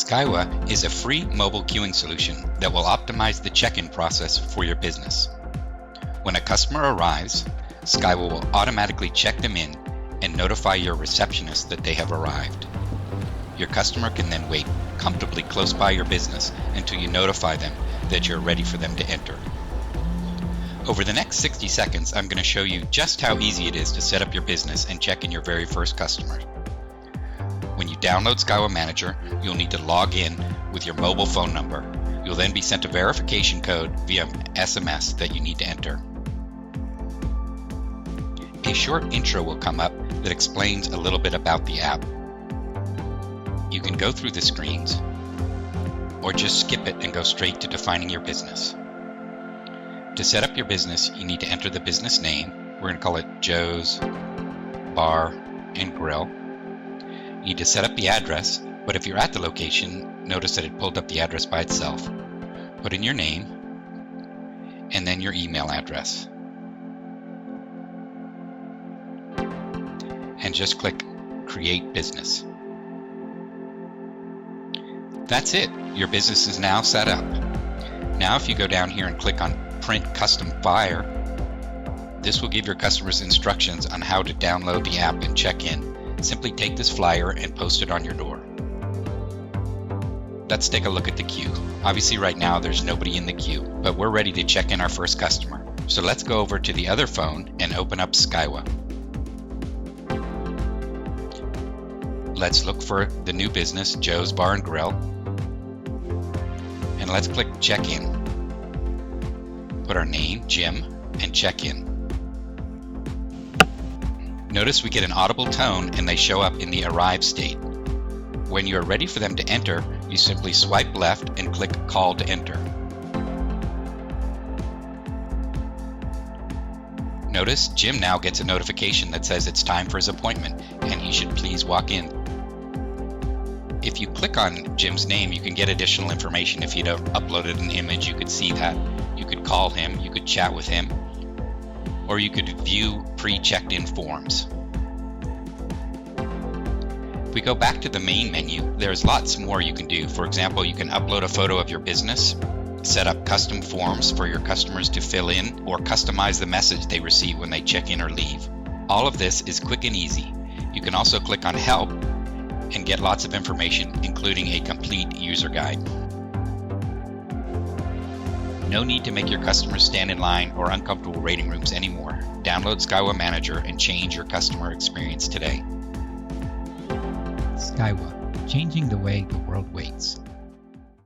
Skywa is a free mobile queuing solution that will optimize the check-in process for your business. When a customer arrives, Skywa will automatically check them in and notify your receptionist that they have arrived. Your customer can then wait comfortably close by your business until you notify them that you're ready for them to enter. Over the next 60 seconds, I'm going to show you just how easy it is to set up your business and check in your very first customer. When you download Skywa Manager, you'll need to log in with your mobile phone number. You'll then be sent a verification code via SMS that you need to enter. A short intro will come up that explains a little bit about the app. You can go through the screens, or just skip it and go straight to defining your business. To set up your business, you need to enter the business name. We're going to call it Joe's Bar and Grill. You need to set up the address, but if you're at the location, notice that it pulled up the address by itself. Put in your name, and then your email address. And just click Create Business. That's it. Your business is now set up. Now if you go down here and click on Print Custom Flyer, this will give your customers instructions on how to download the app and check in. Simply take this flyer and post it on your door. Let's take a look at the queue. Obviously right now there's nobody in the queue, but we're ready to check in our first customer. So let's go over to the other phone and open up Skywa. Let's look for the new business, Joe's Bar and Grill. And let's click Check In. Put our name, Jim, and check in. Notice we get an audible tone and they show up in the Arrive state. When you are ready for them to enter, you simply swipe left and click Call to Enter. Notice Jim now gets a notification that says it's time for his appointment and he should please walk in. If you click on Jim's name, you can get additional information. If you'd have uploaded an image, you could see that. You could call him, you could chat with him, or you could view pre-checked in forms. If we go back to the main menu, there's lots more you can do. For example, you can upload a photo of your business, set up custom forms for your customers to fill in, or customize the message they receive when they check in or leave. All of this is quick and easy. You can also click on Help and get lots of information, including a complete user guide. No need to make your customers stand in line or uncomfortable waiting rooms anymore. Download Skywa Manager and change your customer experience today. Skywa, changing the way the world waits.